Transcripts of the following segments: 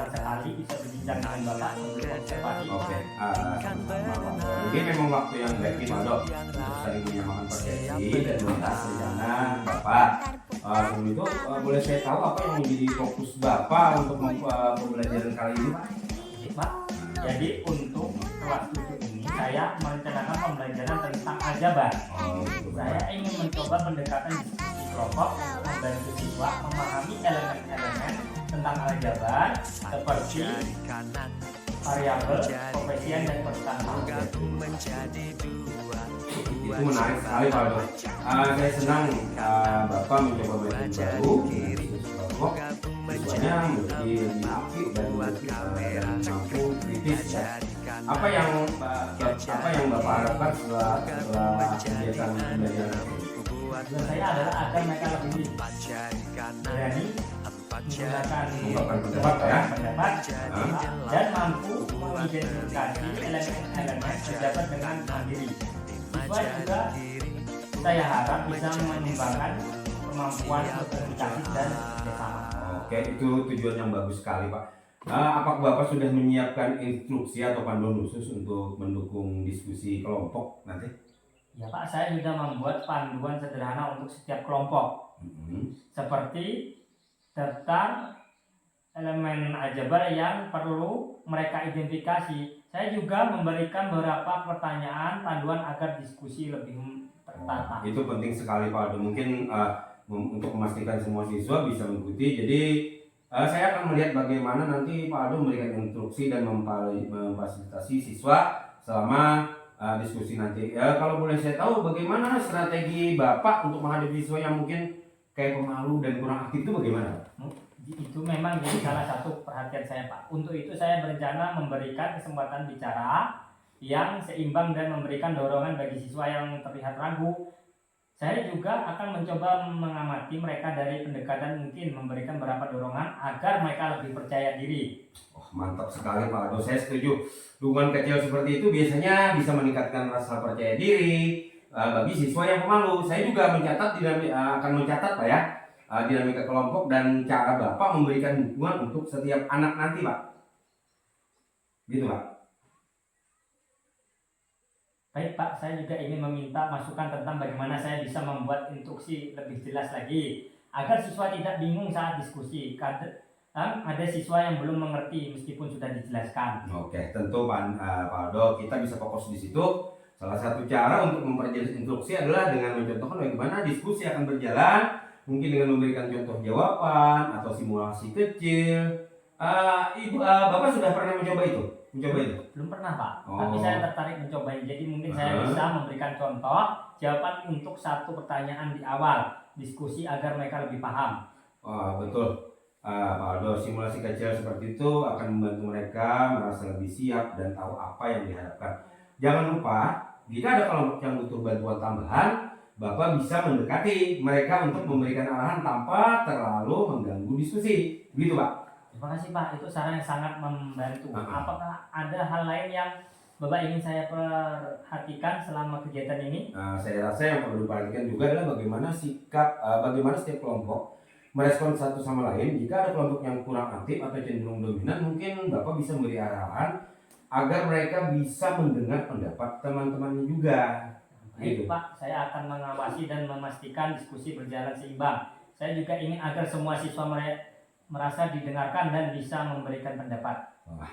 senang sekali bisa berbincang dengan Bapak untuk observasi. Oke, ini memang waktu yang baik nih Pak Dok untuk saling menyamakan persepsi dan membahas rencana Bapak. Sebelum itu boleh saya tahu apa yang menjadi fokus Bapak untuk pembelajaran kali ini Pak? Pak, jadi untuk kelas 7 ini saya merencanakan pembelajaran tentang aljabar. Saya ingin mencoba pendekatan diskusi kelompok untuk membantu siswa memahami elemen-elemen tentang aljabar seperti variabel, koefisien, dan konstanta. Itu menarik sekali Pak Dok. Saya senang Bapak mencoba metode baru kelompok siswanya menjadi lebih aktif dan mampu kritis ya. Apa yang Bapak harapkan setelah kegiatan pembelajaran ini? Tujuan saya adalah agar mereka lebih berani menggunakan pendapat ya, dan mampu mengidentifikasi elemen-elemen aljabar dengan mandiri. Siswa juga saya harap bisa mengembangkan kemampuan berkomunikasi dan bersama. Oke, itu tujuan yang bagus sekali Pak. Apakah Bapak sudah menyiapkan instruksi atau panduan khusus untuk mendukung diskusi kelompok nanti? Ya Pak, saya sudah membuat panduan sederhana untuk setiap kelompok, seperti daftar elemen aljabar yang perlu mereka identifikasi. Saya juga memberikan beberapa pertanyaan panduan agar diskusi lebih tertata. Itu penting sekali Pak. Mungkin untuk memastikan semua siswa bisa mengikuti. Jadi saya akan melihat bagaimana nanti Pak Aldo memberikan instruksi dan memfasilitasi siswa selama diskusi nanti. Kalau boleh saya tahu bagaimana strategi Bapak untuk menghadapi siswa yang mungkin kayak pemalu dan kurang aktif itu bagaimana? Itu memang jadi salah satu perhatian saya Pak. Untuk itu saya berencana memberikan kesempatan bicara yang seimbang dan memberikan dorongan bagi siswa yang terlihat ragu. Saya juga akan mencoba mengamati mereka dari pendekatan, mungkin memberikan beberapa dorongan agar mereka lebih percaya diri. Mantap sekali Pak Aldo, saya setuju. Dukungan kecil seperti itu biasanya bisa meningkatkan rasa percaya diri bagi siswa yang pemalu. Saya juga akan mencatat Pak ya, dinamika kelompok dan cara Bapak memberikan dukungan untuk setiap anak nanti Pak. Gitu Pak. Baik Pak, saya juga ingin meminta masukan tentang bagaimana saya bisa membuat instruksi lebih jelas lagi agar siswa tidak bingung saat diskusi. Ada siswa yang belum mengerti meskipun sudah dijelaskan. Oke, tentu Pak Aldo, kita bisa fokus di situ. Salah satu cara untuk memperjelas instruksi adalah dengan mencontohkan bagaimana diskusi akan berjalan, mungkin dengan memberikan contoh jawaban atau simulasi kecil. Bapak sudah pernah mencoba itu? Belum pernah Pak, tapi saya tertarik mencobanya. Jadi mungkin saya bisa memberikan contoh jawaban untuk satu pertanyaan di awal diskusi agar mereka lebih paham. Betul. Pak Aldo, simulasi kecil seperti itu akan membantu mereka merasa lebih siap dan tahu apa yang diharapkan. Jangan lupa, jika ada kelompok yang butuh bantuan tambahan, Bapak bisa mendekati mereka untuk memberikan arahan tanpa terlalu mengganggu diskusi. Begitu Pak. Terima kasih Pak, itu saran yang sangat membantu. Apakah ada hal lain yang Bapak ingin saya perhatikan selama kegiatan ini? Saya rasa yang perlu diperhatikan juga adalah bagaimana setiap kelompok merespon satu sama lain. Jika ada kelompok yang kurang aktif atau cenderung dominan, mungkin Bapak bisa memberi arahan agar mereka bisa mendengar pendapat teman-temannya juga. Baik Pak, saya akan mengawasi dan memastikan diskusi berjalan seimbang. Saya juga ingin agar semua siswa merasa didengarkan dan bisa memberikan pendapat.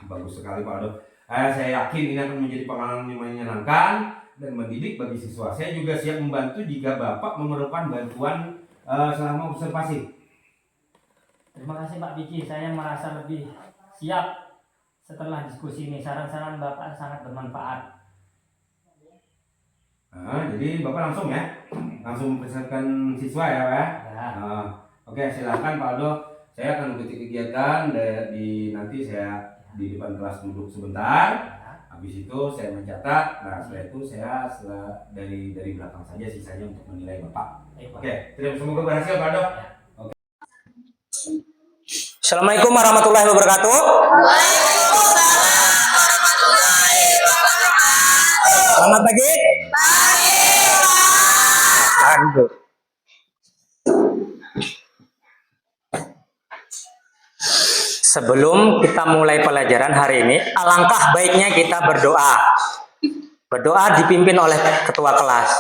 Bagus sekali Pak Aldo. Saya yakin ini akan menjadi pengalaman yang menyenangkan dan mendidik bagi siswa. Saya juga siap membantu jika Bapak memerlukan bantuan selama observasi. Terima kasih Pak Biki, saya merasa lebih siap setelah diskusi ini. Saran-saran Bapak sangat bermanfaat. Jadi Bapak langsung mempersiapkan siswa ya Pak ya? Oke, silakan Pak Aldo. Saya akan mengikuti kegiatan nanti saya di depan kelas duduk sebentar. Habis itu saya mencatat. Nah setelah itu saya dari belakang saja sisanya untuk menilai Bapak. Oke, semoga berhasil Pak Aldo. Assalamualaikum warahmatullahi wabarakatuh. Selamat pagi. Sebelum kita mulai pelajaran hari ini, alangkah baiknya kita berdoa. Berdoa dipimpin oleh ketua kelas.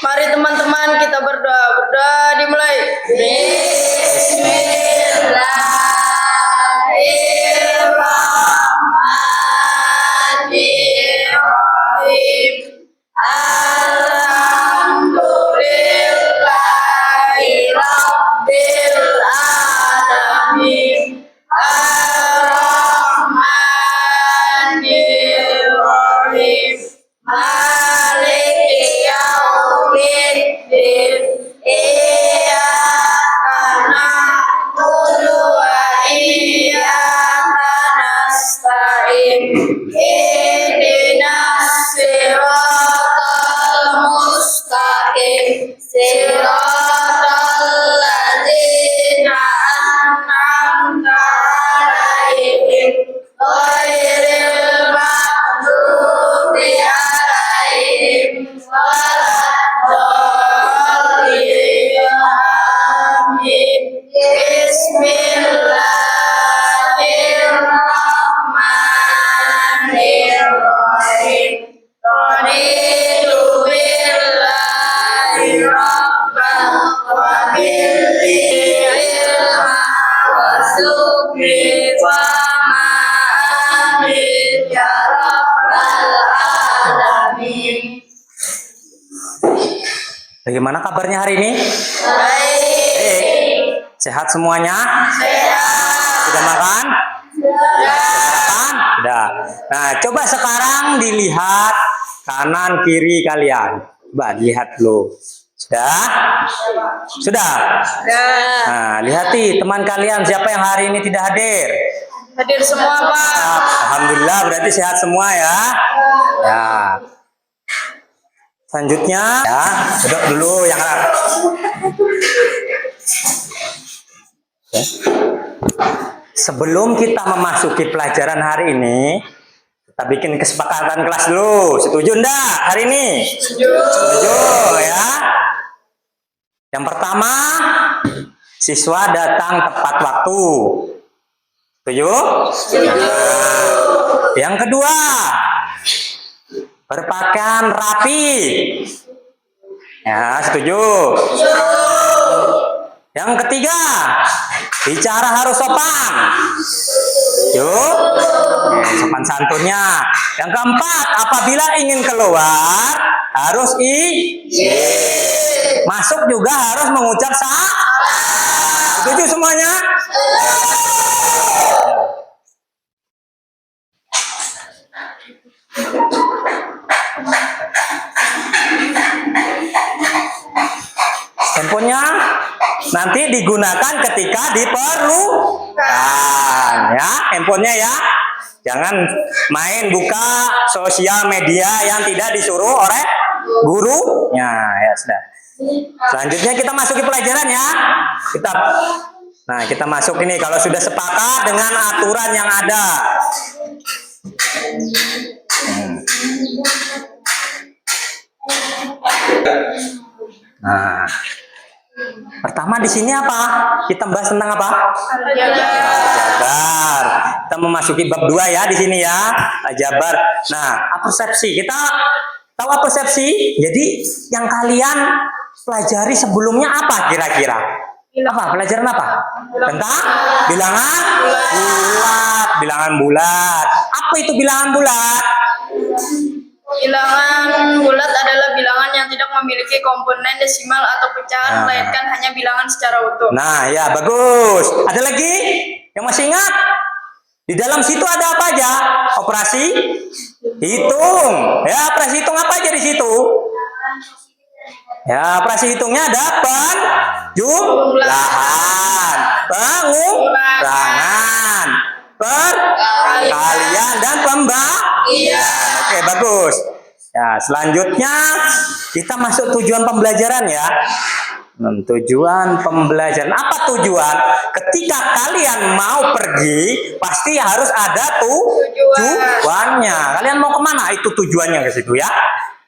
Mari teman-teman kita berdoa. Berdoa dimulai. Bismillahirrahmanirrahim. Alhamdulillahirabbil alamin. Ar-Rahmanir-Rahim. Maliki yaumiddin. Iyyaka na'budu wa iyyaka nasta'in. Ihdinas siratal mustaqim. Siratal ladzina an'amta 'alaihim ghairil maghdubi 'alaihim waladdallin. Amin. Bismillahirrahmanirrahim. Raditu billahi rabban wa bihi ilman wa syukri wa ma'amin ya rabbal alamin. Bagaimana kabarnya hari ini? Baik. Sehat semuanya? Sehat. Sudah makan? Makan? Sudah. Nah, coba sekarang dilihat kanan kiri kalian. Coba lihat dulu. Sudah? Sudah? Sudah. Nah, lihati teman kalian siapa yang hari ini tidak hadir. Hadir semua, Pak. Alhamdulillah berarti sehat semua ya. Ya. Selanjutnya ya, duduk dulu yang ya. Sebelum kita memasuki pelajaran hari ini, kita bikin kesepakatan kelas dulu. Setuju enggak hari ini? Setuju ya. Yang pertama, siswa datang tepat waktu. Setuju? Yang kedua, berpakaian rapi. Ya, setuju. Yang ketiga, bicara harus sopan. Yuk, sopan santunnya. Yang keempat, apabila ingin keluar harus izin. Masuk juga harus mengucap setuju semuanya? Handphonenya nanti digunakan ketika diperlukan ya, handphonenya ya. Jangan main buka sosial media yang tidak disuruh oleh gurunya ya, sudah. Selanjutnya kita masuki pelajaran ya. Kita masuk ini kalau sudah sepakat dengan aturan yang ada. Nah, pertama di sini apa? Kita bahas tentang apa? Aljabar. Kita memasuki bab 2 ya di sini ya, aljabar. Nah, persepsi. Kita tahu persepsi? Jadi yang kalian pelajari sebelumnya apa kira-kira? Apa? Pelajaran apa? Tentang bilangan bulat. Bilangan bulat. Apa itu bilangan bulat? Bilangan bulat adalah bilangan yang tidak memiliki komponen desimal atau pecahan, melainkan hanya bilangan secara utuh. Nah, ya bagus. Ada lagi yang masih ingat? Di dalam situ ada apa aja? Operasi hitung. Ya, operasi hitung apa aja di situ? Ya, operasi hitungnya ada penjumlahan, pengurangan, perkalian dan pembagian. Oke, bagus. Ya, selanjutnya kita masuk tujuan pembelajaran ya. Tujuan pembelajaran. Apa tujuan? Ketika kalian mau pergi, pasti harus ada tujuannya. Kalian mau kemana? Itu tujuannya ke situ ya.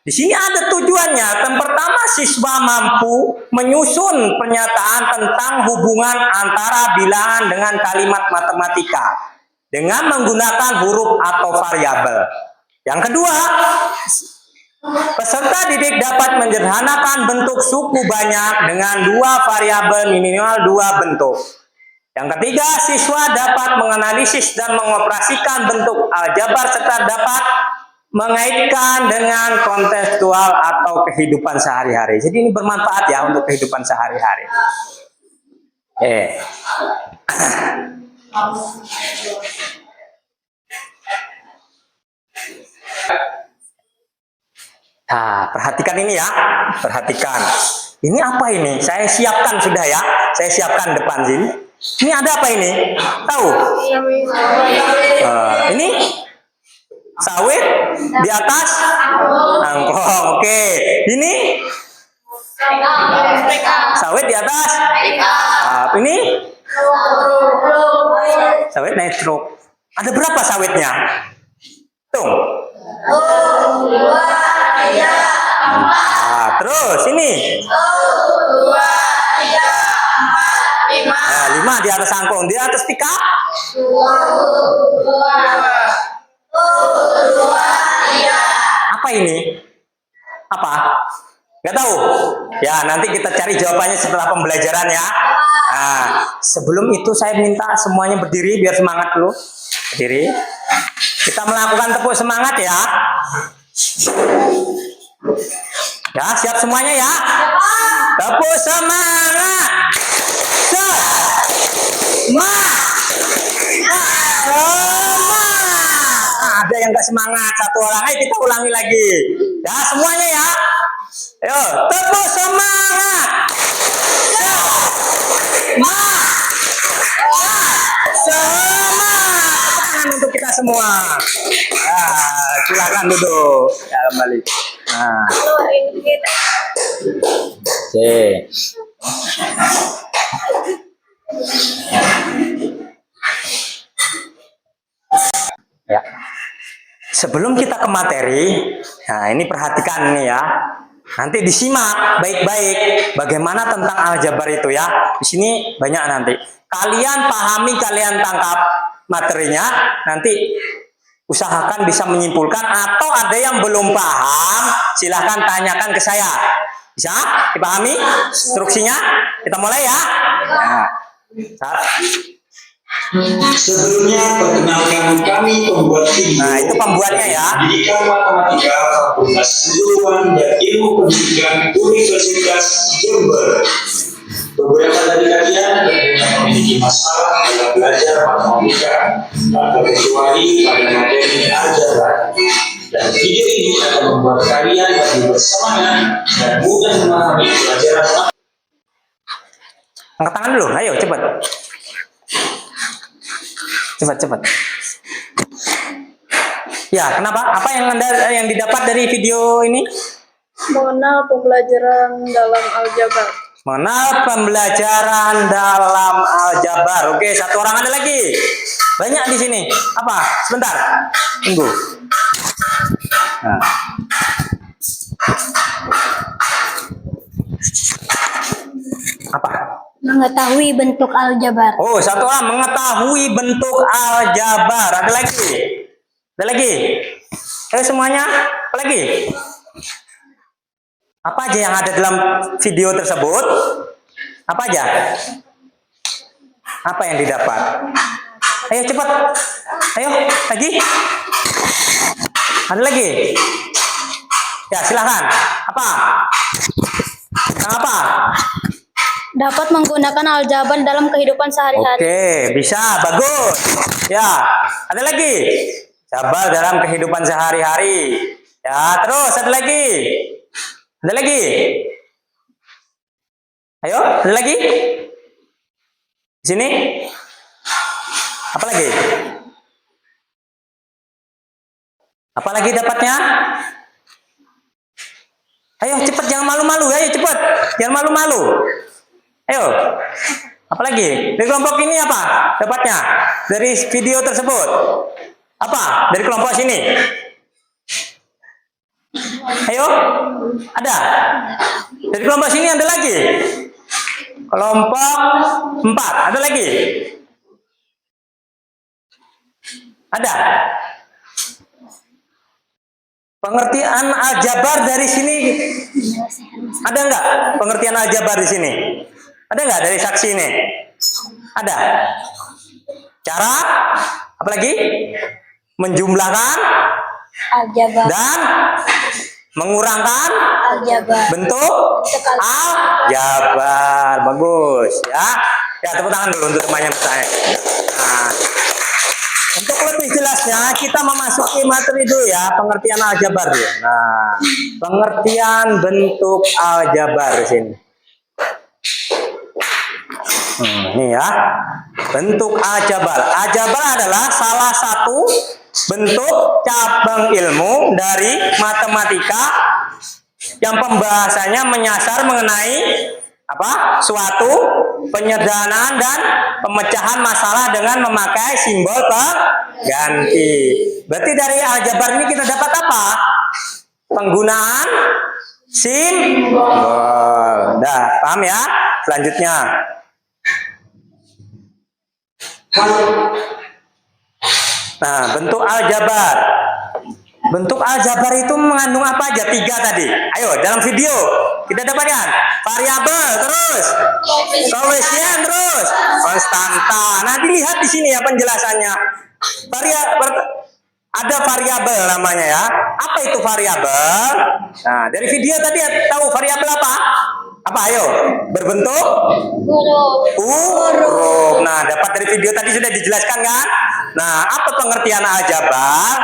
Di sini ada tujuannya. Yang pertama, siswa mampu menyusun pernyataan tentang hubungan antara bilangan dengan kalimat matematika dengan menggunakan huruf atau variabel. Yang kedua, peserta didik dapat menyederhanakan bentuk suku banyak dengan 2 variabel minimal 2 bentuk. Yang ketiga, siswa dapat menganalisis dan mengoperasikan bentuk aljabar serta dapat mengaitkan dengan kontekstual atau kehidupan sehari-hari. Jadi ini bermanfaat ya untuk kehidupan sehari-hari. Nah, perhatikan ini ya, perhatikan. Ini apa ini? Saya siapkan sudah ya. Saya siapkan depan sini. Ini ada apa ini? Tahu? Ini sawit di atas angkong. Oke. Ini sawit di atas. Ini sawit naik truk. Ada berapa sawitnya? Tuh. Terus ini 5 di atas angkong, di atas pika. Apa ini? Apa? Nggak tahu? Ya, nanti kita cari jawabannya setelah pembelajaran ya. Nah, sebelum itu saya minta semuanya berdiri biar semangat dulu. Berdiri. Kita melakukan tepuk semangat ya. Ya, siap semuanya ya. Tepuk semangat. Ada yang gak semangat, satu orang. Ayo kita ulangi lagi. Ya, semuanya ya. Ayo, tepuk semangat. Semangat untuk kita semua. Ya, silakan duduk. Ya, kembali. Nah. Oke. Ya. Sebelum kita ke materi, nah ini perhatikan ini ya. Nanti disimak baik-baik bagaimana tentang aljabar itu ya. Di sini banyak nanti. Kalian pahami, kalian tangkap materinya, nanti usahakan bisa menyimpulkan, atau ada yang belum paham, silahkan tanyakan ke saya. Bisa dipahami instruksinya? Kita mulai ya. Sebelumnya perkenalkan kami pembuat video. Nah, itu pembuatnya ya. Pendidikan Matematika Fakultas Keguruan dan Ilmu Pendidikan Universitas Jember. Beberapa dari kalian memiliki masalah dalam belajar matematika, tak terkecuali pada materi aljabar. Dan video ini akan membuat kalian lebih bersemangat dan mudah memahami pelajaran. Angkat tangan dulu, ayo cepat. Cepat. Ya, kenapa? Apa yang didapat dari video ini? Mengenal pembelajaran dalam aljabar. Mengenal pembelajaran dalam aljabar. Oke, satu orang ada lagi. Banyak di sini. Apa? Sebentar. Tunggu. Nah. Apa? Mengetahui bentuk aljabar. Oh, satu orang mengetahui bentuk aljabar. Ada lagi? Ada lagi? Semuanya? Apa lagi? Apa aja yang ada dalam video tersebut? Apa aja? Apa yang didapat? Ayo cepat. Ayo, lagi. Ada lagi? Ya, silahkan. Apa? Apa? Dapat menggunakan aljabar dalam kehidupan sehari-hari. Oke, bisa, bagus. Ya, ada lagi. Aljabar dalam kehidupan sehari-hari. Ya, terus ada lagi. Ada lagi. Ayo, ada lagi. Di sini. Apa lagi? Apa lagi dapatnya? Ayo cepat, jangan malu-malu. Ayo cepat, jangan malu-malu. Ayo, apalagi dari kelompok ini apa dapatnya dari video tersebut? Apa dari kelompok sini? Ayo, ada? Dari kelompok sini ada lagi? Kelompok 4, ada lagi? Ada? Pengertian aljabar dari sini ada nggak? Pengertian aljabar di sini ada nggak dari saksi ini? Ada. Cara apa lagi? Menjumlahkan Aljabar. dan mengurangkan Aljabar. bentuk aljabar. Bagus ya. Ya, tepuk tangan dulu untuk temannya saya. Nah, untuk lebih jelasnya kita memasuki materi dulu ya, pengertian aljabar ya. Nah, pengertian bentuk aljabar di sini. Ini ya, bentuk aljabar. Aljabar adalah salah satu bentuk cabang ilmu dari matematika yang pembahasannya menyasar mengenai apa? Suatu penyederhanaan dan pemecahan masalah dengan memakai simbol pengganti. Berarti dari aljabar ini kita dapat apa? Penggunaan simbol. Dah, paham ya? Selanjutnya. Nah, bentuk aljabar. Bentuk aljabar itu mengandung apa aja? 3 tadi. Ayo, dalam video kita dapatkan variabel, terus koefisien, terus konstanta. Nah, dilihat di sini ya penjelasannya. Ada variabel namanya ya. Apa itu variabel? Nah, dari video tadi tahu variabel apa? Apa? Ayo, berbentuk huruf. Nah, dapat dari video tadi sudah dijelaskan kan? Nah, apa pengertian aljabar?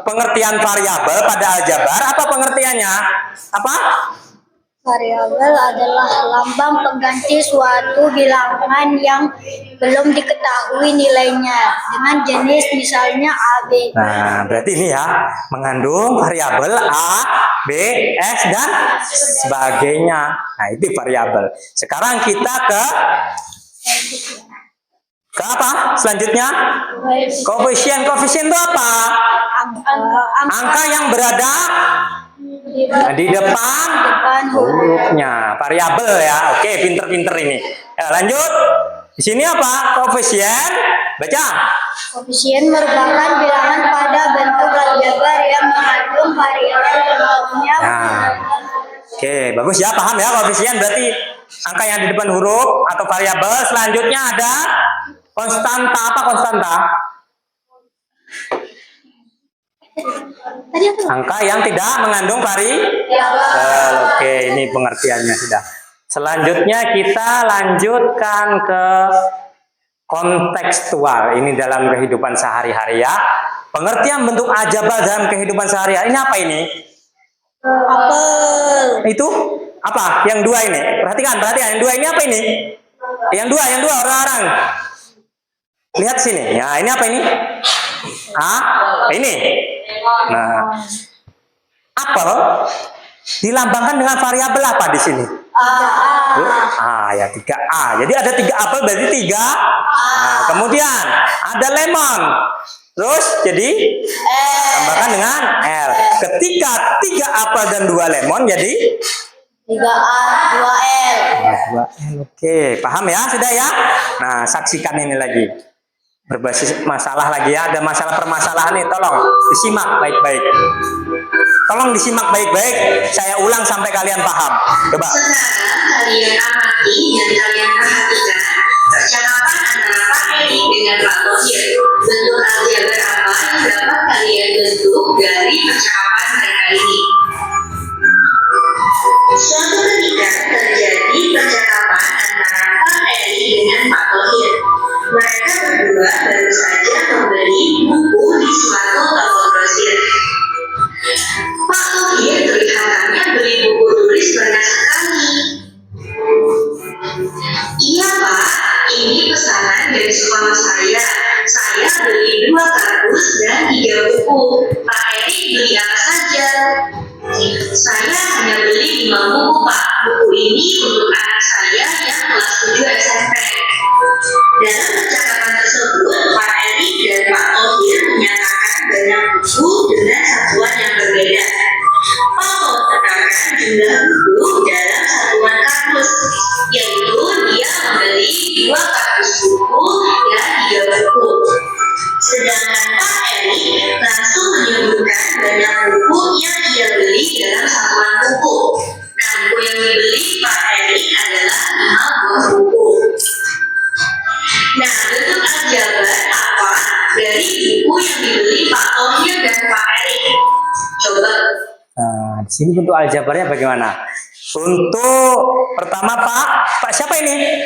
Pengertian variabel pada aljabar apa pengertiannya? Apa? Variabel adalah lambang pengganti suatu bilangan yang belum diketahui nilainya dengan jenis misalnya A, B. Nah, berarti ini ya mengandung variabel A, B, S dan sebagainya. Nah, itu variabel. Sekarang kita ke apa? Selanjutnya koefisien. Koefisien itu apa? Angka yang berada di depan hurufnya. Variabel ya. Oke, pinter-pinter ini. Ya, lanjut. Di sini apa? Koefisien. Baca. Koefisien merupakan bilangan pada bentuk aljabar yang mengandung variabel bentuknya. Nah, oke, bagus ya, paham ya koefisien berarti angka yang di depan huruf atau variabel. Selanjutnya ada konstanta. Apa konstanta? Angka yang tidak mengandung variabel. Oke, ini pengertiannya sudah. Selanjutnya kita lanjutkan ke kontekstual. Ini dalam kehidupan sehari-hari ya. Pengertian bentuk aljabar dalam kehidupan sehari-hari. Ini apa ini? Apel. Itu apa? Yang 2 ini. Perhatikan. Yang 2 ini apa ini? Yang dua orang-orang. Lihat sini. Ya, ini apa ini? Ini. Nah, apel dilambangkan dengan variabel apa di sini? Ya 3A. Jadi ada 3 apel berarti 3. Nah, kemudian ada lemon. Terus jadi tambahkan dengan L. Ketika 3 apel dan 2 lemon jadi 3A, 2L. 2L. Oke, paham ya? Sudah ya? Nah, saksikan ini lagi. Berbasis masalah lagi ya. Ada masalah permasalahan nih, tolong disimak baik-baik. Tolong disimak baik-baik. Saya ulang sampai kalian paham. Coba. Sekarang kalian amati dan kalian perhatikan percakapan antara Pak Eri dengan Pak Tohir. Bentuk aljabar apa yang dapat kalian bentuk dari percakapan mereka ini? Suatu ketika terjadi percakapan antara Pak Eri dengan Pak Tohir. Mereka berdua baru saja membeli buku di suatu toko grosir. Pak Tohir kelihatannya beli buku tulis banyak sekali. Iya Pak, ini pesanan dari sekolah saya. Saya beli 2 kardus dan 3 buku. Pak Eri beli apa saja? Saya hanya beli 5 buku Pak. Buku ini untuk anak saya yang kelas 7 SMP. Dalam percakapan tersebut, Pak Eri dan Pak Tohir menyatakan banyak buku dengan satuan yang berbeda. Sedangkan Pak Eri langsung menyebutkan banyak buku yang ia beli dalam satuan buku. Nah, buku yang dibeli Pak Eri adalah 5 buah buku. Nah, bentuk aljabar apa dari buku yang dibeli Pak Tohir dan Pak Eri? Coba. Nah, di sini bentuk aljabarnya bagaimana? Untuk pertama Pak siapa ini?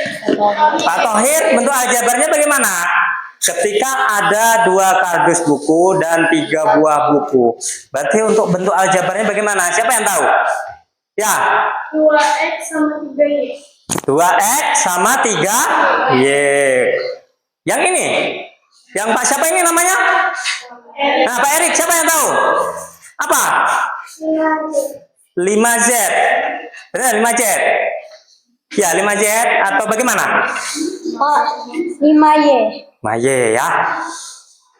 Pak Tohir, bentuk aljabarnya bagaimana? Ketika ada 2 kardus buku dan 3 buah buku. Berarti untuk bentuk aljabarnya bagaimana? Siapa yang tahu? Ya. 2x sama 3y. 2x sama 3y. Yang ini? Yang Pak siapa ini namanya? Nah, Pak Erik, siapa yang tahu? Apa? 5z. Benar, 5z. Ya, 5z atau bagaimana? 5Y. 5y ya.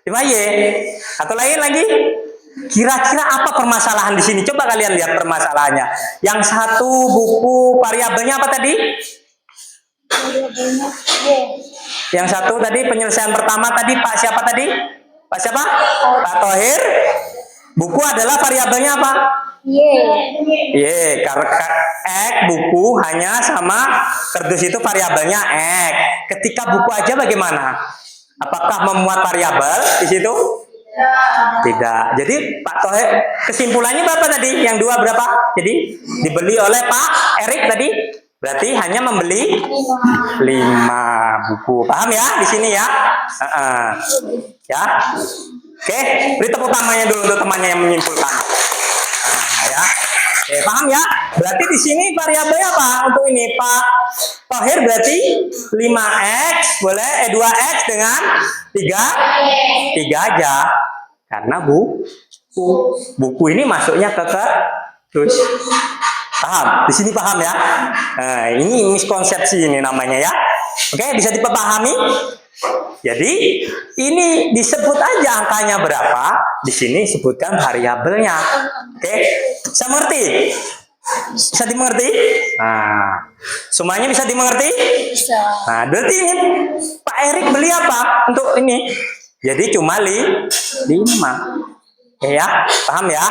5y. Atau lain lagi? Kira-kira apa permasalahan di sini? Coba kalian lihat permasalahannya. Yang satu buku variabelnya apa tadi? Yang satu tadi penyelesaian pertama tadi Pak siapa tadi? Pak siapa? Pak Tohir. Buku adalah variabelnya apa? Y. Karena X buku hanya sama kardus itu variabelnya X. Ketika buku aja bagaimana? Apakah memuat variabel di situ? Tidak. Jadi Pak Tohir kesimpulannya berapa tadi? Yang 2 berapa? Jadi dibeli oleh Pak Erik tadi. Berarti hanya membeli 5 buku. Paham ya di sini ya? Ya. Oke, beri tepuk tangannya dulu untuk temannya yang menyimpulkan. Nah, ya. Oke, paham ya? Berarti di sini variabelnya apa? Untuk ini Pak Tohir berarti 5x boleh 2x dengan 3 aja. Karena buku ini masuknya ke terus. Paham? Di sini paham ya? Nah, ini miskonsepsi ini namanya ya. Oke, bisa dipahami? Jadi ini disebut aja angkanya berapa, di sini sebutkan variabelnya. Oke, bisa mengerti? Bisa dimengerti? Nah, semuanya bisa dimengerti? Bisa. Nah, berarti ini Pak Erik beli apa untuk ini? Jadi cuma 5. Oke ya, paham ya?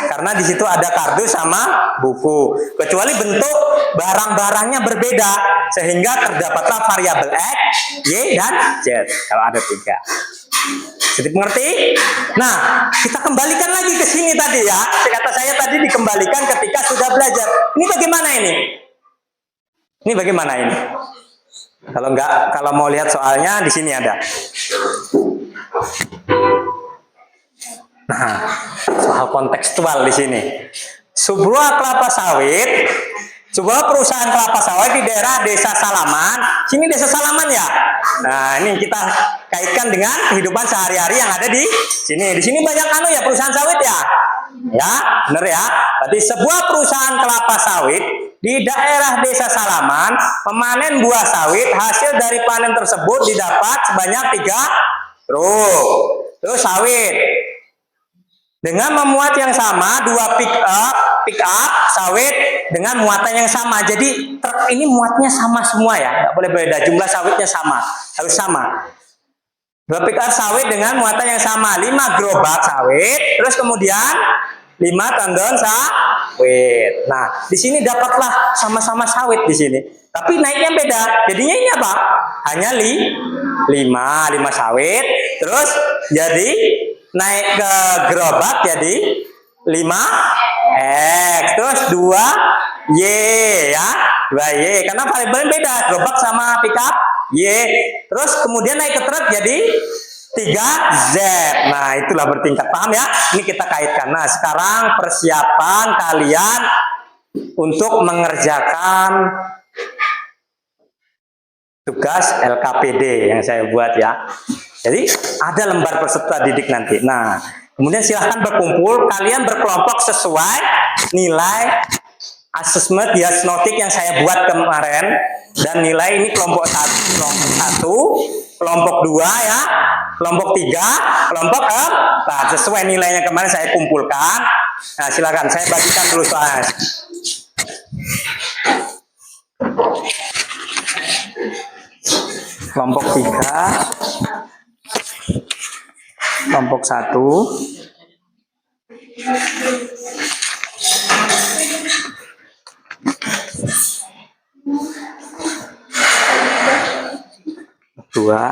Karena di situ ada kardus sama buku. Kecuali bentuk barang-barangnya berbeda, sehingga terdapatlah variabel X, Y, dan Z. Kalau ada 3. Jadi mengerti? Nah, kita kembalikan lagi ke sini tadi ya. Kata saya tadi dikembalikan ketika sudah belajar. Ini bagaimana ini? Ini bagaimana ini? Kalau mau lihat soalnya di sini ada. Nah, soal kontekstual di sini. Sebuah perusahaan kelapa sawit di daerah Desa Salaman. Sini Desa Salaman ya. Nah, ini kita kaitkan dengan kehidupan sehari-hari yang ada di sini. Di sini banyak ya perusahaan sawit ya. Ya, benar ya. Berarti sebuah perusahaan kelapa sawit di daerah Desa Salaman memanen buah sawit. Hasil dari panen tersebut didapat sebanyak 3 truk. Terus sawit dengan memuat yang sama, 2 pick up sawit dengan muatan yang sama. Jadi truk ini muatnya sama semua ya, nggak boleh beda. Jumlah sawitnya sama, harus sama. 2 pick up sawit dengan muatan yang sama, 5 gerobak sawit, terus kemudian 5 tendon sawit. Nah, di sini dapatlah sama-sama sawit di sini. Tapi naiknya beda. Jadinya ini apa? Hanya 5 sawit, terus jadi naik ke gerobak jadi 5x, terus 2y ya, 2y karena variabel beda, gerobak sama pickup y, terus kemudian naik ke truk jadi 3z. Nah, itulah bertingkat. Paham ya? Ini kita kaitkan. Nah, sekarang persiapan kalian untuk mengerjakan tugas LKPD yang saya buat ya. Jadi ada lembar peserta didik nanti. Nah, kemudian silahkan berkumpul, kalian berkelompok sesuai nilai asesmen diagnostik yang saya buat kemarin. Dan nilai ini kelompok 1, kelompok 2 ya, kelompok 3, kelompok 4. Sesuai nilainya kemarin saya kumpulkan. Nah, silakan saya bagikan dulu soalnya. Kelompok 3. kelompok 1. Dua.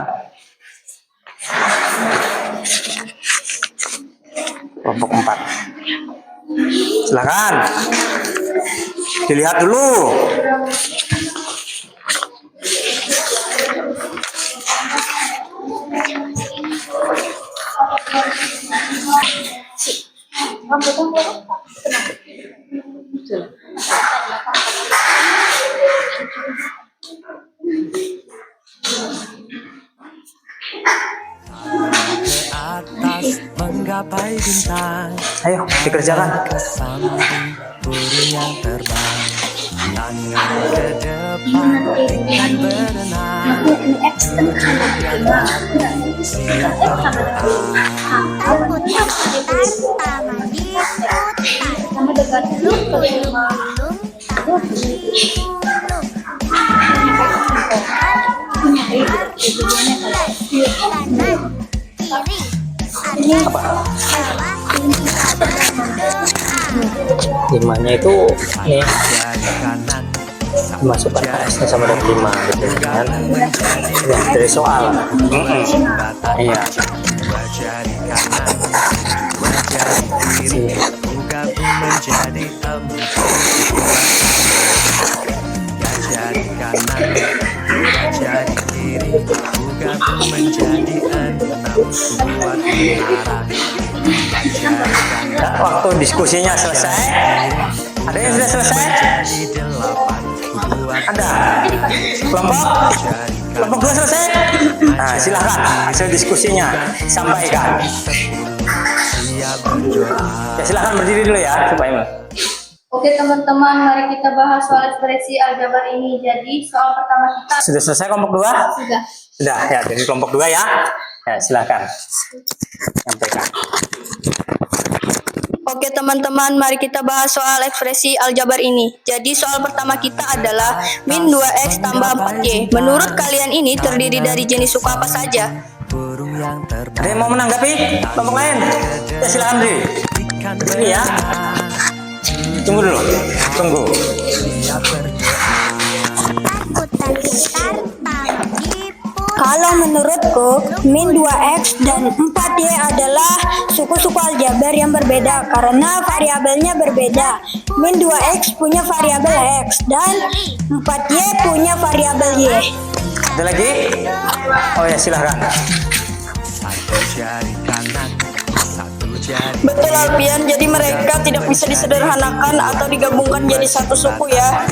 Kelompok 4. Silakan. Dilihat dulu. Atas menggapai bintang, Ayo, dikerjakan. kesamping burung yang terbang, tangan ke depan dengan berenang, duduk yang rapi, siap berdoa. Limanya itu nih Jari kanan, dimasukkan ke S nya sama dengan 5 gitu kan. Ya, dari soal. Iya. dua jari kanan, dua jari kiri, gabung menjadi 4. Tiga jari kanan, dua jari kiri, gabung menjadi 6. Buat menara. Nah, waktu diskusinya selesai. Ada yang sudah selesai? Ada. Kelompok 2 selesai? Nah, silahkan hasil diskusinya sampaikan. Ya, silahkan berdiri dulu ya supaya. Oke teman-teman, mari kita bahas soal ekspresi aljabar ini. Jadi soal pertama kita Sudah selesai kelompok 2? sudah. Sudah ya, dari kelompok 2 ya. Ya, silahkan sampaikan. Oke teman-teman, mari kita bahas soal ekspresi aljabar ini. Jadi soal pertama kita adalah min 2x tambah 4y. Menurut kalian ini terdiri dari jenis suku apa saja? Burung yang terbang. Ada yang mau menanggapi kelompok lain? Ya, silahkan berdiri. Berdiri ya. Tunggu dulu. Tunggu. Kalau menurutku, min 2x dan 4y adalah suku-suku aljabar yang berbeda karena variabelnya berbeda. Min 2x punya variabel x dan 4y punya variabel y. Ada lagi? Oh ya, silahkan. Satu jari kanan, satu jari Betul Alfian, jadi mereka tidak bisa disederhanakan atau digabungkan jadi satu suku ya.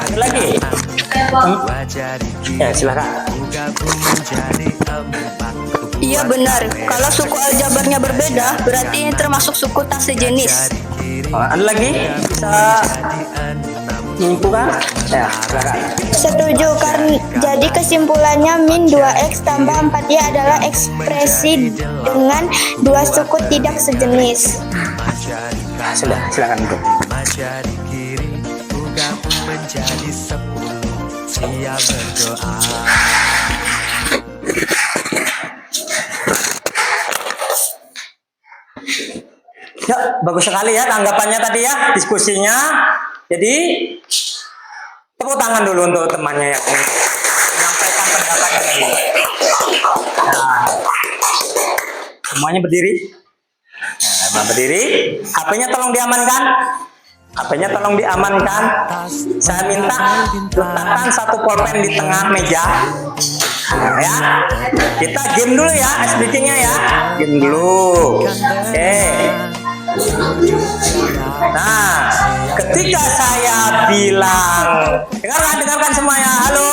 Ada lagi? dua jari Ya, silahkan. gabung menjadi 4. Iya benar, kalau suku aljabarnya berbeda, berarti ini termasuk suku tak sejenis. Oh, ada lagi? Bisa menyimpulkan? Ya, silahkan. Setuju, karena jadi kesimpulannya min 2x tambah 4y adalah ekspresi dengan dua suku tidak sejenis. Nah, sudah, silahkan untuk. 5 jari kiri, gabung menjadi 10. Siap berdoa. Ya, bagus sekali ya tanggapannya tadi ya, diskusinya. Jadi, tepuk tangan dulu untuk temannya yang menyampaikan pendapatnya tadi. Nah, semuanya berdiri. Nah, berdiri. HP-nya tolong diamankan. HP-nya tolong diamankan. Saya minta letakkan satu pulpen di tengah meja. Nah, ya, kita game dulu ya, ice breaking-nya ya. Game dulu. Oke. Nah, ketika saya bilang, dengarkan semuanya, halo.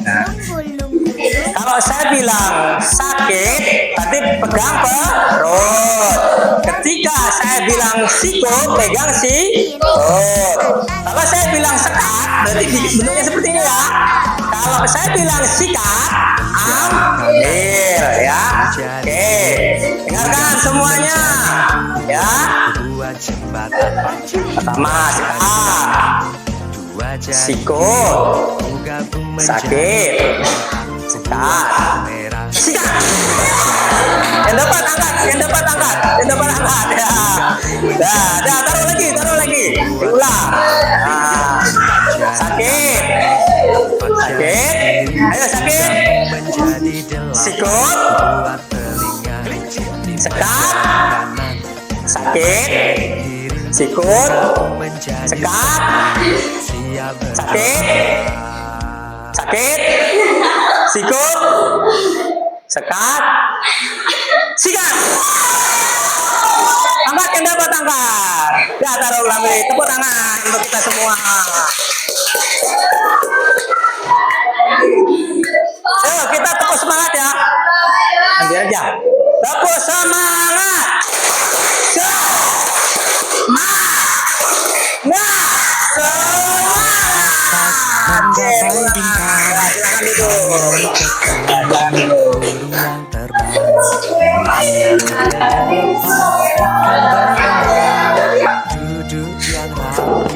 Nah, kalau saya bilang sakit, berarti pegang perut. Ketika saya bilang siko, pegang sikut. Kalau saya bilang sekat, berarti bentuknya seperti ini ya. Kalau saya bilang sikat, ambil ya. Oke, dengarkan semuanya ya. Dua jembatan, Pertama sekat, dua jari sikut, gabung sakit, sekat, merah. sikat. Di depan angkat ya. Dah, taruh lagi. Ulang. Nah, sakit. Ayo sakit. Sikut. Sekat. Sakit. Sikut. Sekat. Sakit. Sikut. Sekat. Sikat. Angkat yang dapat angkat. Ya, taruh lagi. Tepuk tangan untuk kita semua. Ayo kita tepuk semangat ya. Nanti aja. Tepuk semangat. Oke, silakan duduk.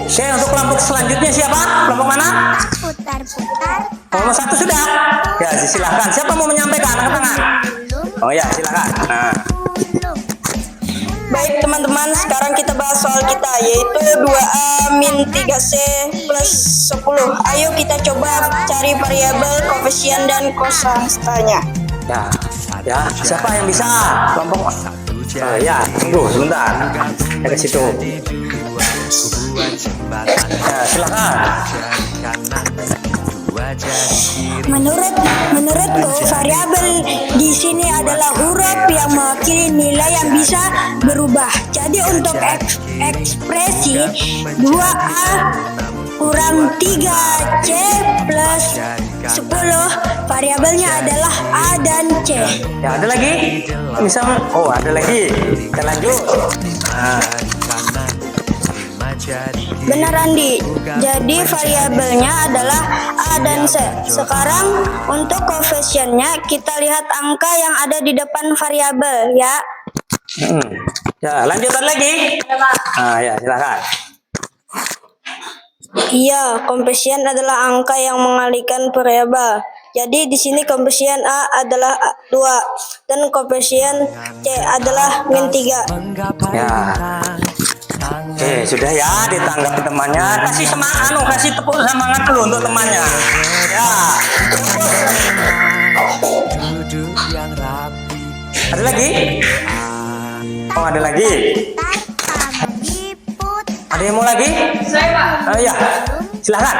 Oke, untuk kelompok selanjutnya siapa? Kelompok mana? Putar-putar. Nomor 1 sudah. Ya, silakan. Siapa mau menyampaikan? Angkat tangan. Oh ya, silakan. Nah. Baik teman-teman, sekarang kita bahas soal kita, yaitu 2A-3C plus 10. Ayo kita coba cari variabel, koefisien, dan kosanstanya. Ya, siapa yang bisa? Kelompok. Ya, tunggu sebentar. Ya, ke situ. Ya, silakan. Menurutku variabel di sini adalah huruf yang mewakili nilai yang bisa berubah. Jadi untuk ekspresi 2A kurang 3C plus 10, variabelnya adalah A dan C. Ya, ada lagi? Misalnya, oh ada lagi. Kita lanjut. Nah. Benar Andi, jadi variabelnya adalah A dan C. Sekarang untuk koefisiennya kita lihat angka yang ada di depan variabel ya. Ya, lanjutan lagi. Nah, ya silakan. Iya, koefisien adalah angka yang mengalihkan variabel. Jadi di sini koefisien A adalah 2 dan koefisien C adalah -3. Ya. Oke, sudah ya, ditanggapi temannya. Kasih semangat, kasih tepuk semangat dulu untuk temannya. Ya. Ada lagi? Oh, ada lagi. Ada yang mau lagi? Saya, Pak. Oh ya, silakan.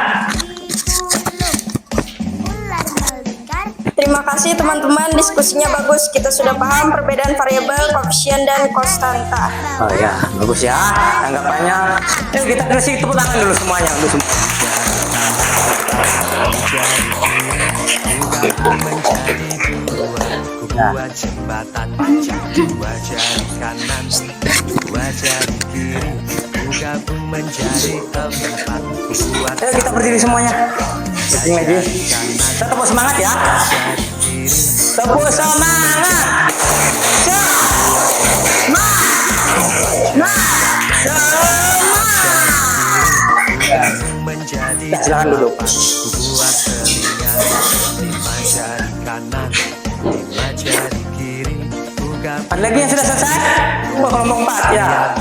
Terima kasih teman-teman, diskusinya bagus. Kita sudah paham perbedaan variabel, koefisien, dan konstanta. Oh ya, bagus ya tanggapannya. Yuk kita kasih tepuk tangan dulu semuanya untuk semua. Dua jembatan, dua jari kanan, dua jari kiri, gabung menjadi 4. Ayo kita berdiri semuanya. Berdiri lagi. Kita tepuk semangat ya. Tepuk semangat. Ya, silakan duduk. Dua telinga, 5 jari kanan, 5 jari kiri, Ada lagi yang sudah selesai? Oh, kelompok 4 ya.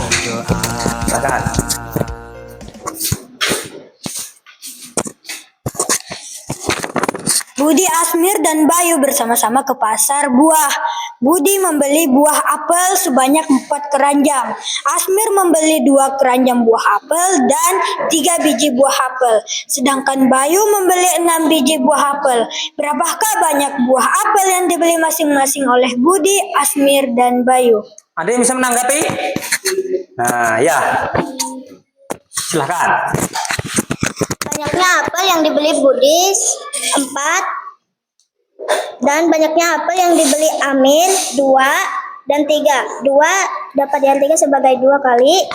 Silakan. Budi, Asmir, dan Bayu bersama-sama ke pasar buah. Budi membeli buah apel sebanyak 4 keranjang. Asmir membeli 2 keranjang buah apel dan 3 biji buah apel. Sedangkan Bayu membeli 6 biji buah apel. Berapakah banyak buah apel yang dibeli masing-masing oleh Budi, Asmir, dan Bayu? Ada yang bisa menanggapi? Nah, ya. Silakan. Banyaknya apel yang dibeli Budi 4, dan banyaknya apel yang dibeli Amin 2 dan 3. 2 dapat diartikan sebagai 2 kali,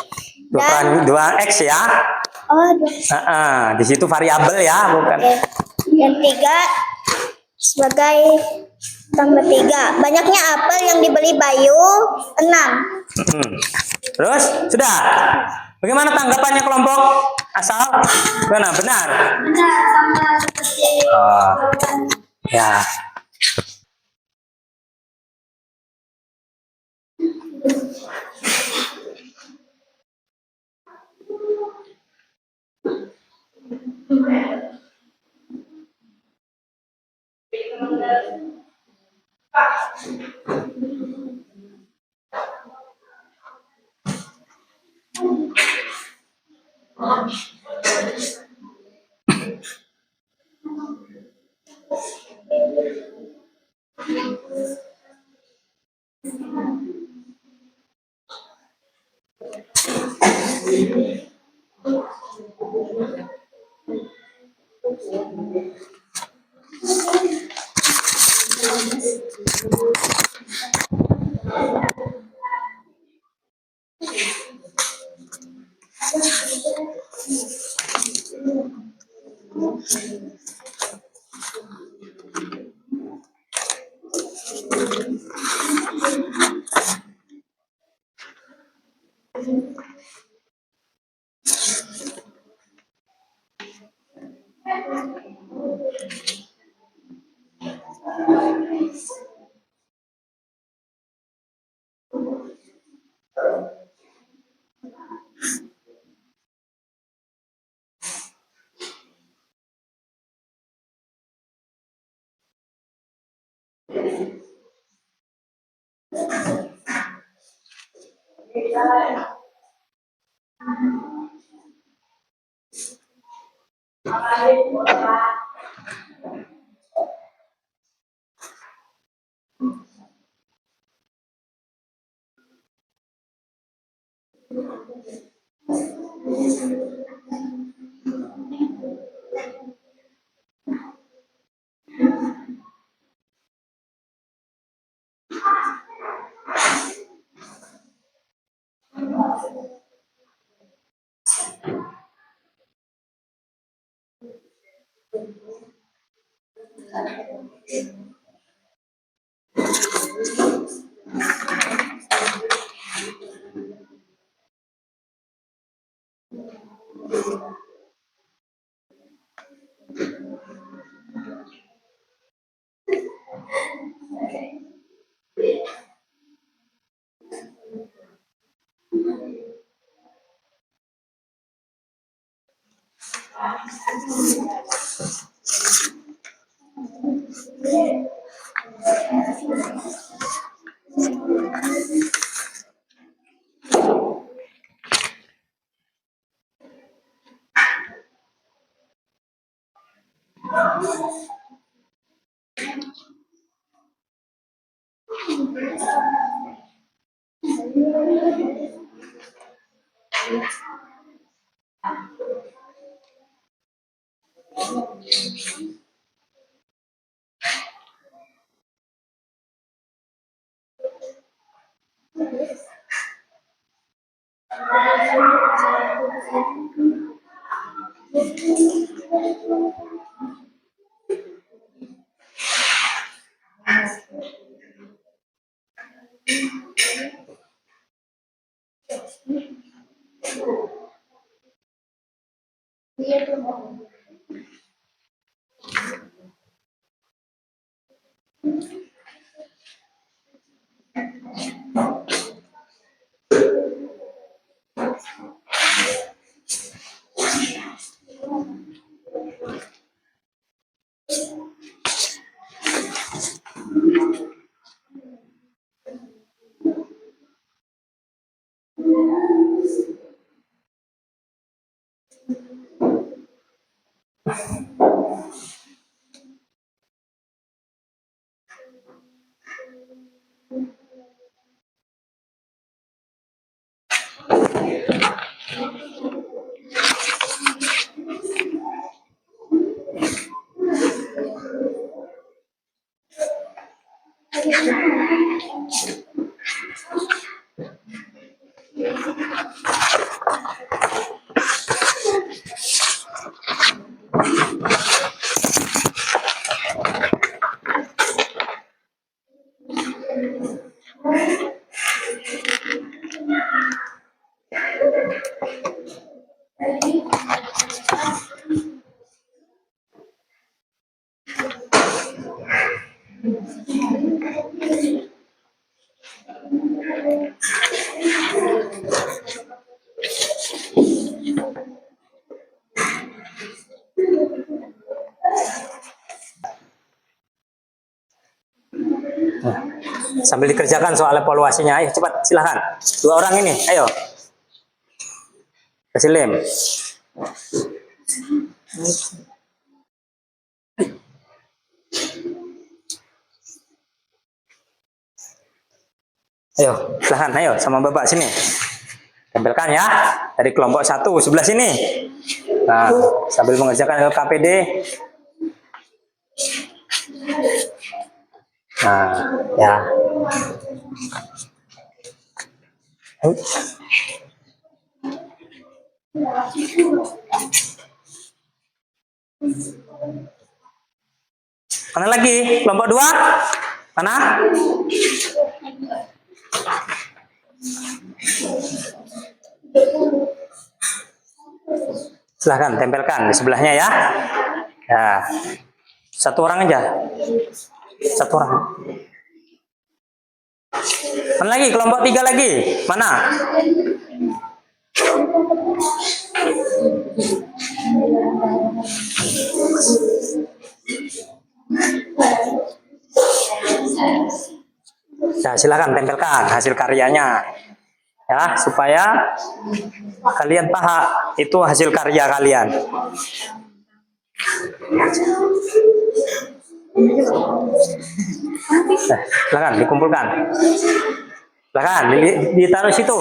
dan 2x ya. oh 2. Di situ variabel ya, bukan. Oke. Dan 3 sebagai tambah 3. Banyaknya apel yang dibeli Bayu 6. Terus sudah. Bagaimana tanggapannya kelompok asal? Benar. Benar, sama seperti Ya. Sambil dikerjakan soal evaluasinya. Ayo cepat, silahkan. 2 orang ini, ayo. Kasih lem. Ayo, silahkan, ayo sama Bapak sini. Tempelkan ya, dari kelompok 1 sebelah sini. Nah, sambil mengerjakan LKPD. Nah, ya. Mana lagi? Kelompok 2? Mana? Silahkan tempelkan di sebelahnya ya. Ya. 1 orang aja. 1 orang. Mana lagi? Kelompok 3 lagi. Mana? Nah, silakan tempelkan hasil karyanya. Ya, supaya kalian paham itu hasil karya kalian. Nah, silakan dikumpulkan. Silakan ditaruh situ.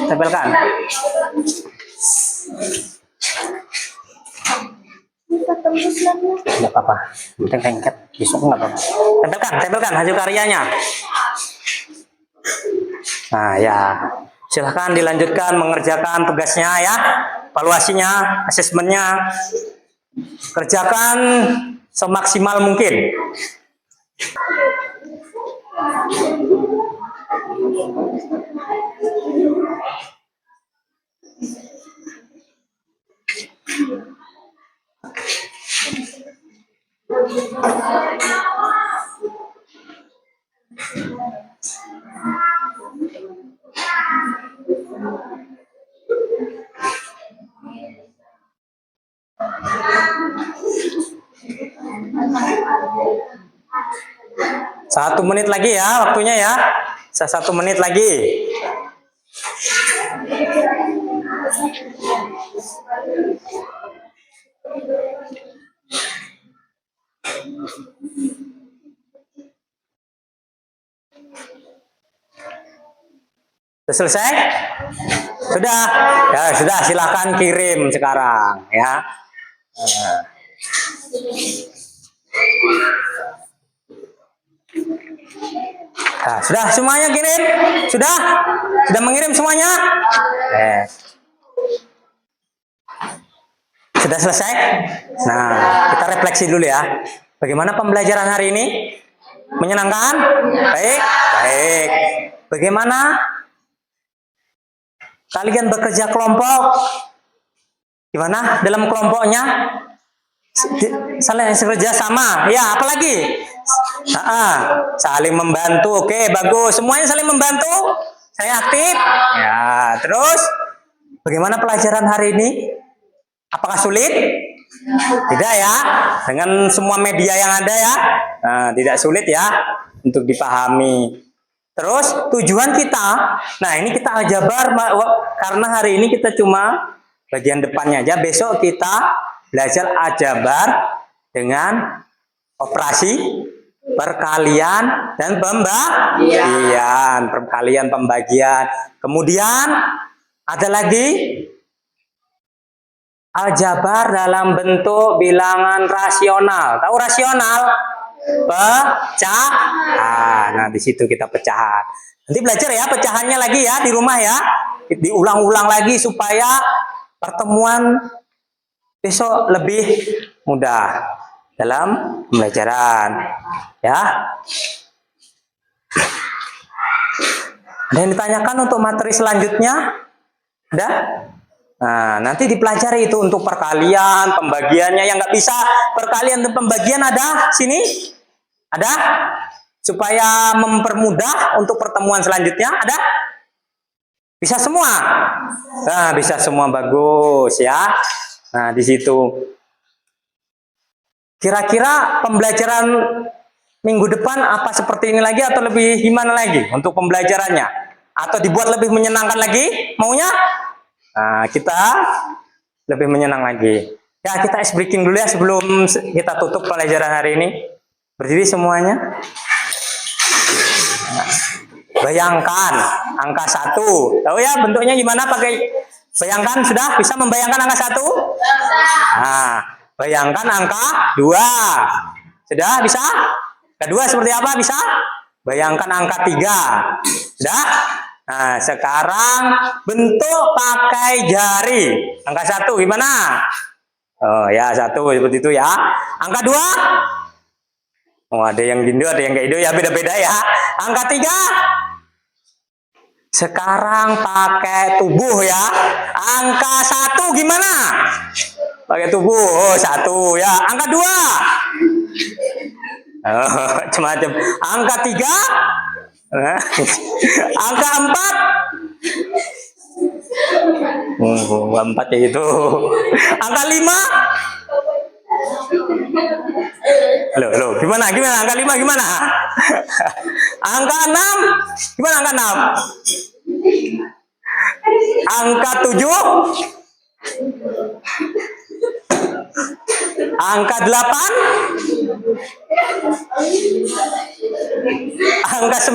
Tempelkan. Tidak apa-apa. Lengket. Besok nggak apa-apa. Tempelkan hasil karyanya. Nah, ya. Silahkan dilanjutkan mengerjakan tugasnya ya. Evaluasinya, asesmennya. Kerjakan semaksimal mungkin. Satu menit lagi ya waktunya ya. 1 menit lagi. Sudah selesai? Sudah? Ya sudah, silakan kirim sekarang ya. Nah, sudah semuanya kirim? Sudah? Sudah mengirim semuanya? Sudah selesai? Nah, kita refleksi dulu ya. Bagaimana pembelajaran hari ini? Menyenangkan? Baik? Baik. Bagaimana kalian bekerja kelompok? Gimana dalam kelompoknya? Saling bekerja sama. Ya, apalagi? Saling membantu. Oke, bagus. Semuanya saling membantu. Saya aktif. Ya, terus bagaimana pelajaran hari ini? Apakah sulit? Tidak ya. Dengan semua media yang ada ya. Nah, tidak sulit ya untuk dipahami. Terus tujuan kita, nah ini kita aljabar karena hari ini kita cuma bagian depannya aja. Besok kita belajar aljabar dengan operasi perkalian dan pembagian. Perkalian, pembagian. Kemudian ada lagi aljabar dalam bentuk bilangan rasional. Tahu rasional? Pecahan. Nah, di situ kita pecahan. Nanti belajar ya pecahannya lagi ya di rumah ya. Diulang-ulang lagi supaya pertemuan besok lebih mudah dalam pembelajaran. Ya. Ada yang ditanyakan untuk materi selanjutnya? Ada? Nah, nanti dipelajari itu untuk perkalian, pembagiannya. Yang nggak bisa perkalian dan pembagian ada sini? Ada? Supaya mempermudah untuk pertemuan selanjutnya, ada? Bisa semua? Nah, bisa semua, bagus ya. Nah, di situ. Kira-kira pembelajaran minggu depan apa seperti ini lagi atau lebih gimana lagi untuk pembelajarannya? Atau dibuat lebih menyenangkan lagi? Maunya? Nah, kita lebih menyenang lagi. Ya, kita ice breaking dulu ya sebelum kita tutup pelajaran hari ini. Berdiri semuanya. Bayangkan angka 1. Tahu ya bentuknya gimana pakai bayangkan, sudah bisa membayangkan angka 1? Nah, bayangkan angka 2. Sudah bisa? Kedua seperti apa bisa? Bayangkan angka 3. Sudah? Nah, sekarang bentuk pakai jari. Angka 1 gimana? Oh ya, 1 seperti itu ya. Angka 2? Oh, ada yang Indo, ada yang nggak Indo ya, beda-beda ya. Angka 3? Sekarang pakai tubuh ya. Angka 1 gimana? Pakai tubuh. Oh, 1 ya. Angka 2? Oh, macam-macam. Angka 3? Angka 4? Oh, 4 ya itu. Angka 5? Halo, gimana? Angka 5 gimana? Angka 6? Gimana angka 6? Angka 7? Angka 8? Angka 9?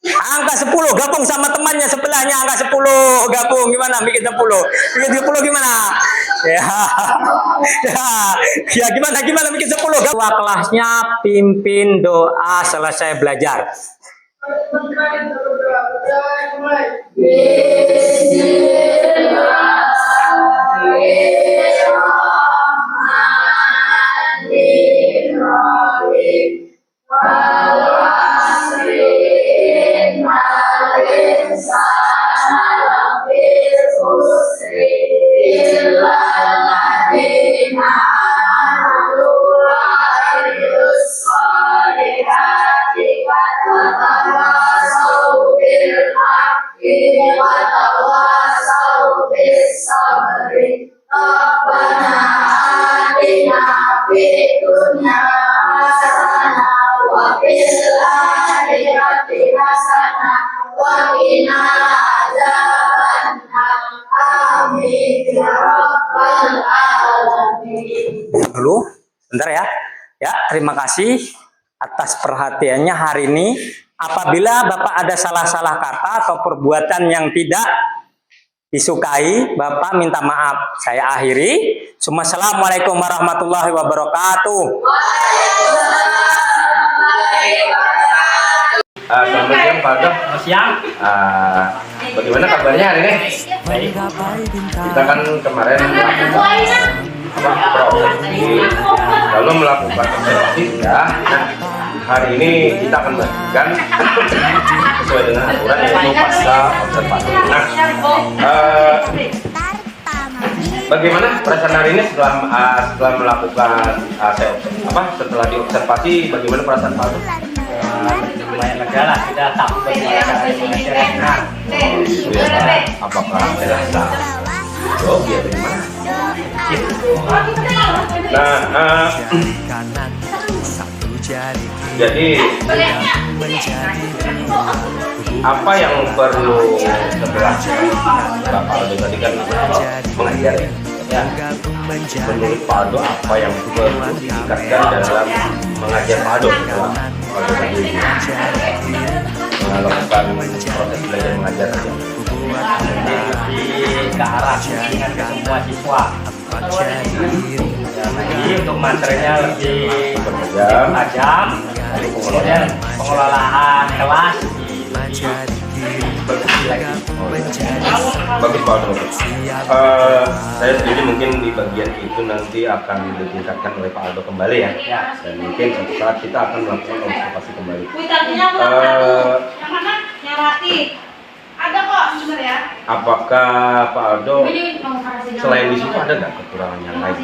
Angka 10 gabung sama temannya sebelahnya, angka 10 gabung gimana? Bikin 10 gimana? Ya gimana bikin 10? Ketua kelasnya pimpin doa selesai belajar. Dulu, bentar ya. Ya, terima kasih atas perhatiannya hari ini. Apabila Bapak ada salah-salah kata atau perbuatan yang tidak disukai, Bapak minta maaf. Saya akhiri. Assalamualaikum warahmatullahi wabarakatuh. Selamat siang Pak Aldo. Selamat siang. Bagaimana kabarnya hari ini? Baik. Kita kan kemarin lalu melakukan observasi ya. Nah, hari ini kita akan melakukan sesuai dengan aturan yaitu pasca observasi. Nah, bagaimana perasaan hari ini setelah melakukan setelah diobservasi, bagaimana perasaan Pak Aldo? Lumayan lega lah, kita takut mengajar. Apakah terasa grogi atau gimana? Nah, jadi apa yang perlu setelah Bapak Aldo tadi kan mengajar ya? Menurut Pak Aldo apa yang perlu ditingkatkan dalam mengajar Pak Aldo? Melakukan proses belajar mengajar aja. Lebih ke arah bimbingan ke semua siswa. Jadi untuk materinya lebih tajam, kemudian pengelolaan kelas bagus Pak Aldo. Saya setuju mungkin di bagian itu nanti akan ditingkatkan oleh Pak Aldo kembali ya. Dan mungkin suatu saat kita akan melakukan observasi kembali. Ada kok sebenarnya. Apakah Pak Aldo selain di situ ada nggak kekurangan yang lain?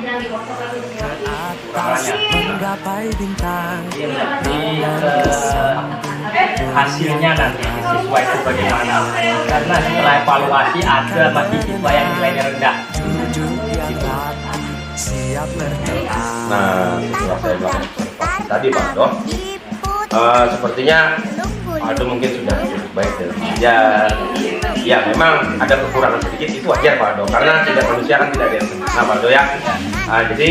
Hasilnya nanti siswa itu bagaimana? Karena setelah evaluasi ada masih siswa yang nilainya rendah. Nah, setelah saya melakukan observasi diskusi tadi Pak Aldo, sepertinya Pak Aldo mungkin sudah cukup baik dalam belajar. Ya memang ada kekurangan sedikit, itu wajar Pak Aldo, karena tidak manusia kan tidak ada yang sempurna Pak Aldo ya. Jadi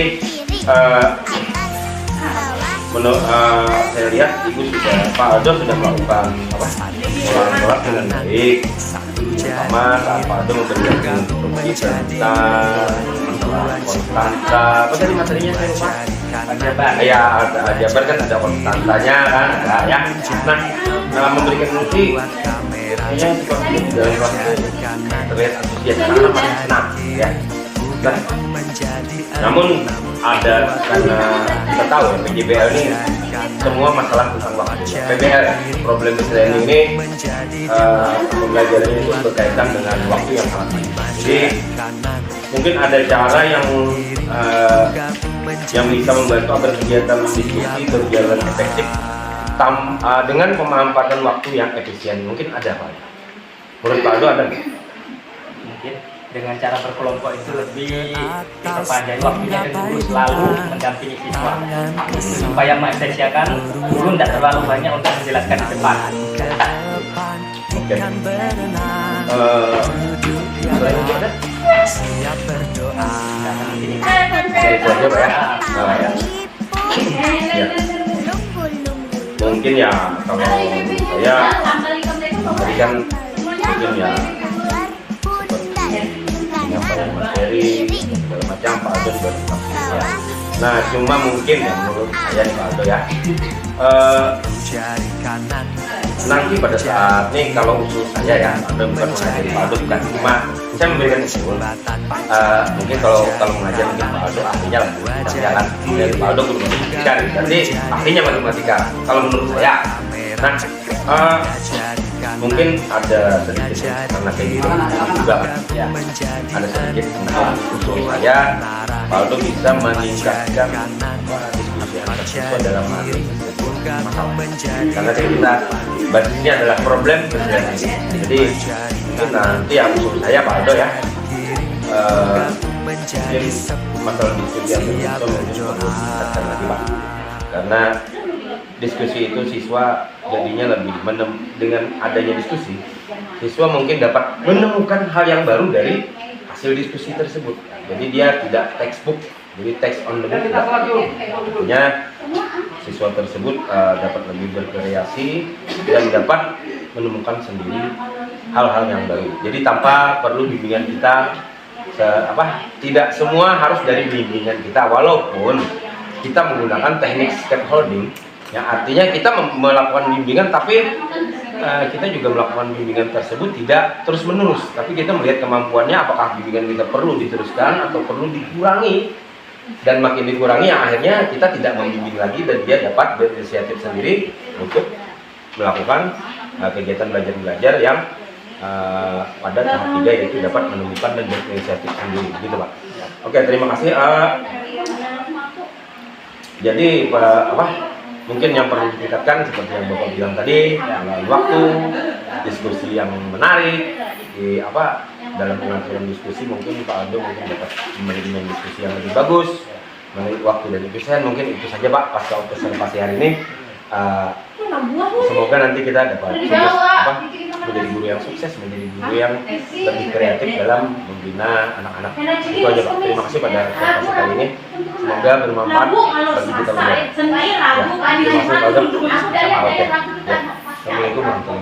menurut saya lihat Pak Aldo sudah melakukan pola dengan baik, terutama saat Pak Aldo memberikan instruksi tentang konstanta, apa tadi materinya saya lupa. Ya aljabar kan ada konstantanya kan, ada ya. Nah, memberikan instruksi kayaknya seperti dalam waktu terlihat antusias karena masih senang ya. Nah, namun ada, karena kita tahu ya PJBL ini semua masalah tentang waktu. PBL, problem learning ini pembelajaran itu berkaitan dengan waktu yang sangat panjang. Jadi mungkin ada cara yang bisa membantu agar kegiatan diskusi berjalan efektif dengan pemanfaatan waktu yang efisien. Mungkin ada Pak? Menurut Pak Aldo ada nggak? Mungkin dengan cara berkelompok itu lebih diperpanjang waktunya dan guru selalu mendampingi siswa supaya mengekspresikan guru tidak terlalu banyak untuk menjelaskan di depan. Oke. Selain itu ada? Itu aja Pak ya. Ya. Mungkin ya kalau saya tadi kan mungkin ya penyampaian materi segala macam Pak Aldo sudah menyampaikan. Nah cuma mungkin ya menurut saya nih Pak Aldo ya, nanti pada saat nih kalau usul saya ya, Aldo bukan mengajari Pak Aldo, bukan, cuma saya memberikan usul. Mungkin kalau mengajar mungkin Pak Aldo ahlinya lah jalan dari Pak Aldo guru matematika, nanti ahlinya matematika. Kalau menurut saya, nah mungkin ada sedikit karena kayak gitu juga ya, ada sedikit usul saya, Pak Aldo bisa meningkatkan diskusi antar siswa dalam materi masalah, karena kita basisnya adalah problem kesehatan. Jadi mungkin nanti yang usul saya Pak Aldo ya, mungkin masalah diskusi yang itu mungkin perlu ditingkatkan lagi Pak, karena diskusi itu siswa jadinya lebih dengan adanya diskusi, siswa mungkin dapat menemukan hal yang baru dari hasil diskusi tersebut. Jadi dia tidak textbook, jadi text on the book. Artinya siswa tersebut dapat lebih berkreasi dan dapat menemukan sendiri hal-hal yang baru. Jadi tanpa perlu bimbingan kita, tidak semua harus dari bimbingan kita, walaupun kita menggunakan teknik scaffolding. Ya, artinya kita melakukan bimbingan, tapi kita juga melakukan bimbingan tersebut tidak terus menerus, tapi kita melihat kemampuannya, apakah bimbingan kita perlu diteruskan atau perlu dikurangi, dan makin dikurangi yang akhirnya kita tidak membimbing lagi dan dia dapat berinisiatif sendiri untuk melakukan kegiatan belajar yang pada tahap 3, yaitu dapat menemukan dan berinisiatif sendiri, gitu Pak. Oke, terima kasih. Jadi mungkin yang perlu ditingkatkan seperti yang Bapak bilang tadi, melalui waktu, diskusi yang menarik, dalam pengaturan diskusi mungkin Pak Aldo mungkin dapat memberikan diskusi yang lebih bagus, melalui waktu dan efisien. Mungkin itu saja Pak pasca observasi hari ini. Semoga nanti kita dapat menjadi guru yang sukses, menjadi guru yang lebih kreatif dalam membina anak-anak. Itu aja Pak. Terima kasih pada observasi kali ini. Semoga bermanfaat bagi kita semua. Terima kasih Pak Aldo. Assalamualaikum warahmatullahi wabarakatuh.